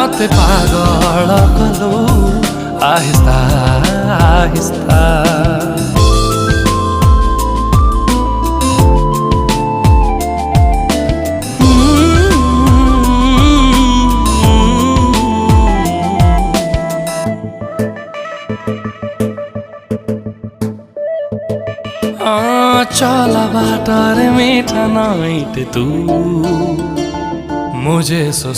मते पागल कलु आहिस्ता आहिस्ता चला बाटर मीठा नाइट तू मुझे सो